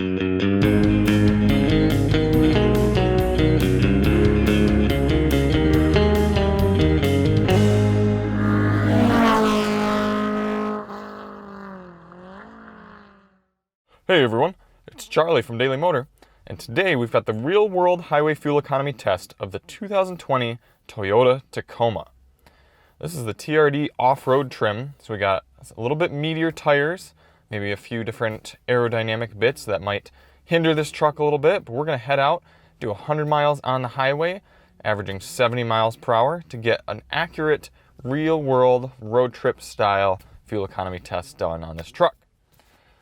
Hey everyone, it's Charlie from Daily Motor, and today we've got the real-world highway fuel economy test of the 2020 Toyota Tacoma. This is the TRD off-road trim, so we got a little bit meatier tires, maybe a few different aerodynamic bits that might hinder this truck a little bit, but we're going to head out, do 100 miles on the highway, averaging 70 miles per hour to get an accurate real-world road trip style fuel economy test done on this truck.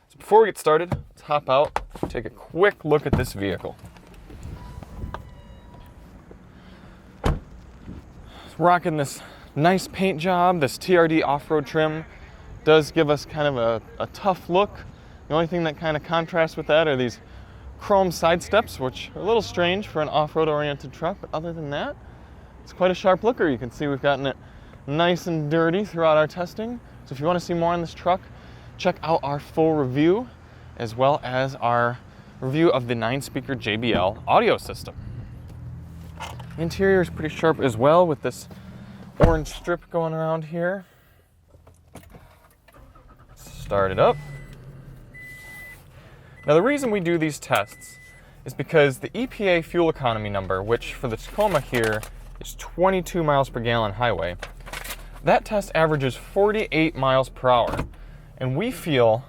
So before we get started, let's hop out and take a quick look at this vehicle. It's rocking this nice paint job. This TRD off-road trim does give us kind of a tough look. The only thing that kind of contrasts with that are these chrome side steps, which are a little strange for an off-road oriented truck, but other than that, it's quite a sharp looker. You can see we've gotten it nice and dirty throughout our testing. So if you want to see more on this truck, check out our full review, as well as our review of the 9-speaker JBL audio system. The interior is pretty sharp as well, with this orange strip going around here. Start it up. Now the reason we do these tests is because the EPA fuel economy number, which for the Tacoma here is 22 miles per gallon highway, that test averages 48 miles per hour. And we feel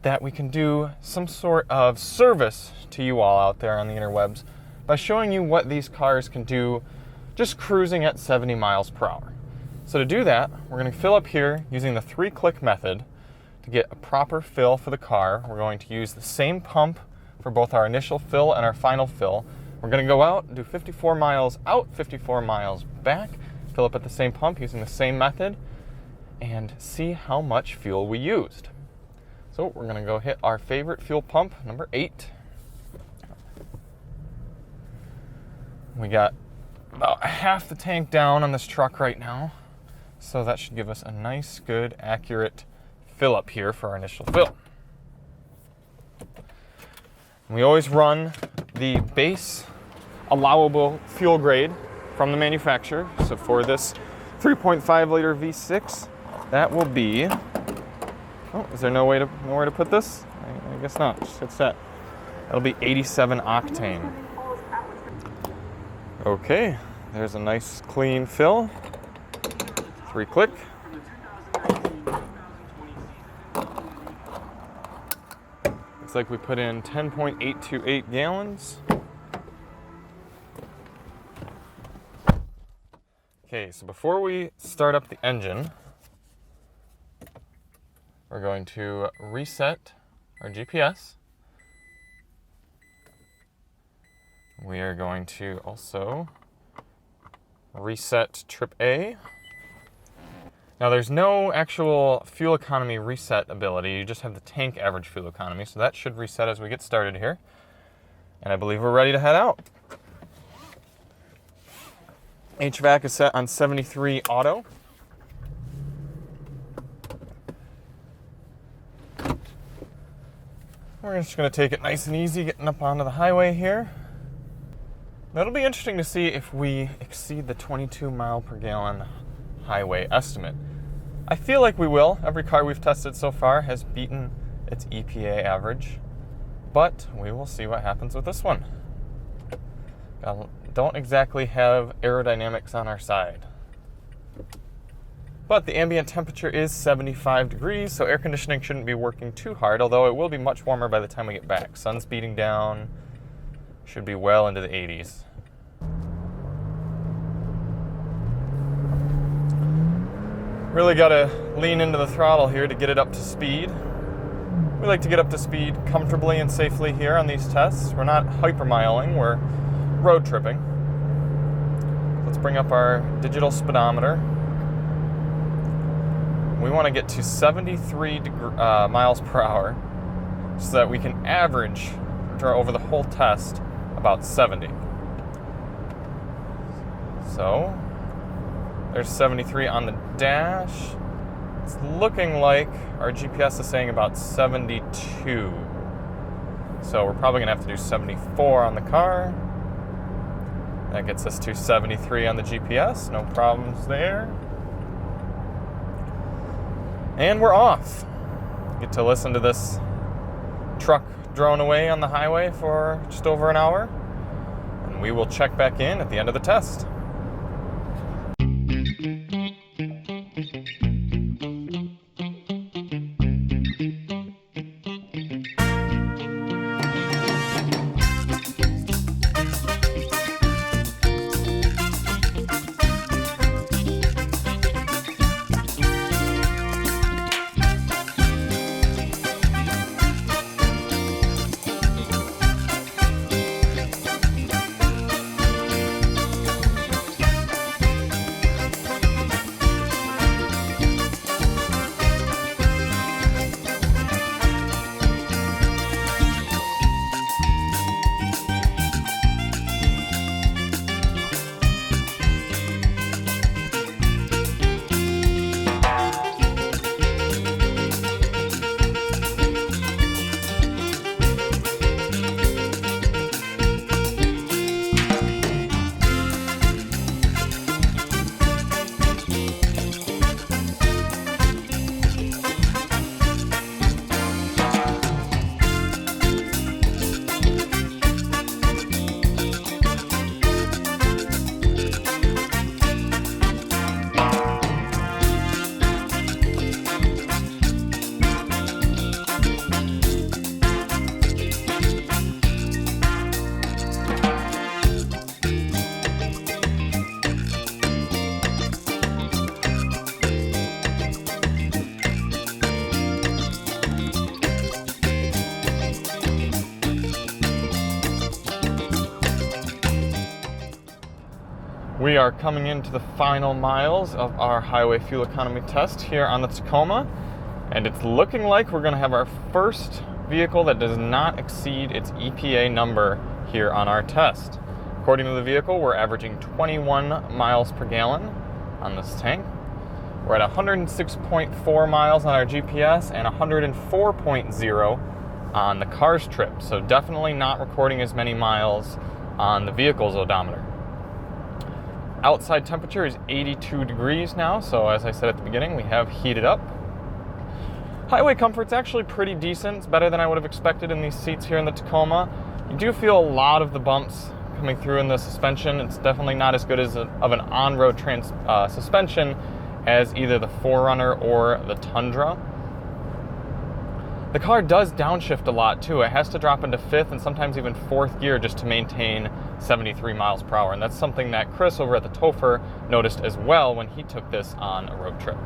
that we can do some sort of service to you all out there on the interwebs by showing you what these cars can do just cruising at 70 miles per hour. So to do that, we're going to fill up here using the 3-click method. To get a proper fill for the car, we're going to use the same pump for both our initial fill and our final fill. We're going to go out and do 54 miles out, 54 miles back, fill up at the same pump using the same method, and see how much fuel we used. So we're going to go hit our favorite fuel pump, number 8. We got about half the tank down on this truck right now, so that should give us a nice, good, accurate fill up here for our initial fill. We always run the base allowable fuel grade from the manufacturer. So for this 3.5 liter V6, that will be, oh, is there nowhere to put this? I guess not, just hit set. That'll be 87 octane. Okay, there's a nice clean fill. 3-click. Looks like we put in 10.828 gallons. Okay, so before we start up the engine, we're going to reset our GPS. We are going to also reset trip A. Now there's no actual fuel economy reset ability, you just have the tank average fuel economy, so that should reset as we get started here. And I believe we're ready to head out. HVAC is set on 73 auto. We're just going to take it nice and easy getting up onto the highway here. That'll be interesting to see if we exceed the 22 mile per gallon highway estimate. I feel like we will. Every car we've tested so far has beaten its EPA average, but we will see what happens with this one. Don't exactly have aerodynamics on our side. But the ambient temperature is 75 degrees, so air conditioning shouldn't be working too hard, although it will be much warmer by the time we get back. Sun's beating down, should be well into the 80s. Really gotta lean into the throttle here to get it up to speed. We like to get up to speed comfortably and safely here on these tests. We're not hypermiling, we're road tripping. Let's bring up our digital speedometer. We want to get to 73 miles per hour so that we can average over the whole test about 70. So there's 73 on the dash. It's looking like our GPS is saying about 72. So we're probably gonna have to do 74 on the car. That gets us to 73 on the GPS, no problems there. And we're off. Get to listen to this truck drone away on the highway for just over an hour. And we will check back in at the end of the test. We are coming into the final miles of our highway fuel economy test here on the Tacoma, and it's looking like we're going to have our first vehicle that does not exceed its EPA number here on our test. According to the vehicle, we're averaging 21 miles per gallon on this tank. We're at 106.4 miles on our GPS and 104.0 on the car's trip, so definitely not recording as many miles on the vehicle's odometer. Outside temperature is 82 degrees now, so as I said at the beginning, we have heated up. Highway comfort's actually pretty decent. It's better than I would have expected in these seats here in the Tacoma. You do feel a lot of the bumps coming through in the suspension. It's definitely not as good as of an on-road suspension as either the 4Runner or the Tundra. The car does downshift a lot too. It has to drop into 5th and sometimes even 4th gear just to maintain 73 miles per hour. And that's something that Chris over at the Topher noticed as well when he took this on a road trip.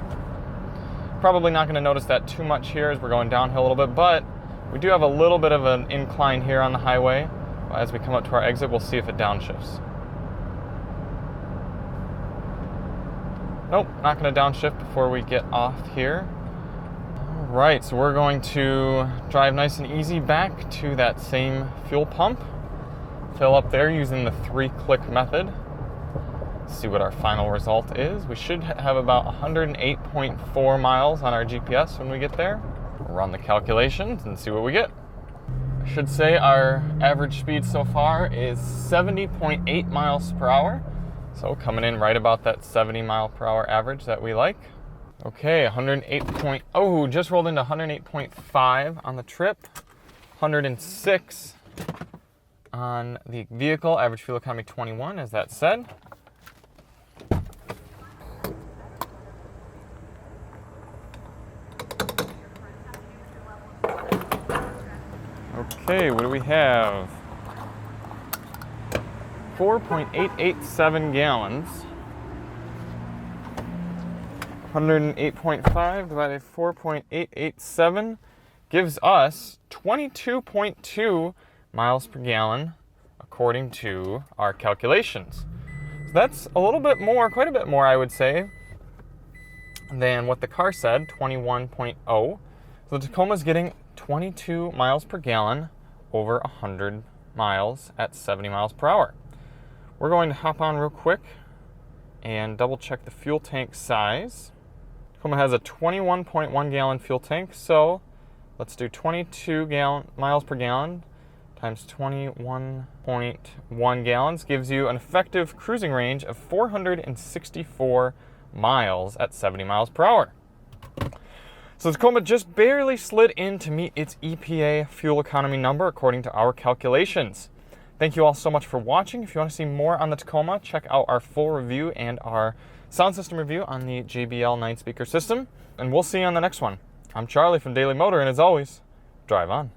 Probably not going to notice that too much here as we're going downhill a little bit, but we do have a little bit of an incline here on the highway. As we come up to our exit, we'll see if it downshifts. Nope, not going to downshift before we get off here. Right, so we're going to drive nice and easy back to that same fuel pump. Fill up there using the 3-click method. See what our final result is. We should have about 108.4 miles on our GPS when we get there. We'll run the calculations and see what we get. I should say our average speed so far is 70.8 miles per hour. So coming in right about that 70 mile per hour average that we like. Okay, 108. Oh, just rolled into 108.5 on the trip. 106 on the vehicle. Average fuel economy 21, as that said. Okay, what do we have? 4.887 gallons. 108.5 divided by 4.887 gives us 22.2 miles per gallon according to our calculations. So that's a little bit more, quite a bit more, I would say, than what the car said, 21.0. So the Tacoma's getting 22 miles per gallon over 100 miles at 70 miles per hour. We're going to hop on real quick and double check the fuel tank size. Tacoma has a 21.1 gallon fuel tank, so let's do 22 miles per gallon times 21.1 gallons gives you an effective cruising range of 464 miles at 70 miles per hour. So the Tacoma just barely slid in to meet its EPA fuel economy number according to our calculations. Thank you all so much for watching. If you want to see more on the Tacoma, check out our full review and our sound system review on the JBL 9-speaker system. And we'll see you on the next one. I'm Charlie from Daily Motor, and as always, drive on.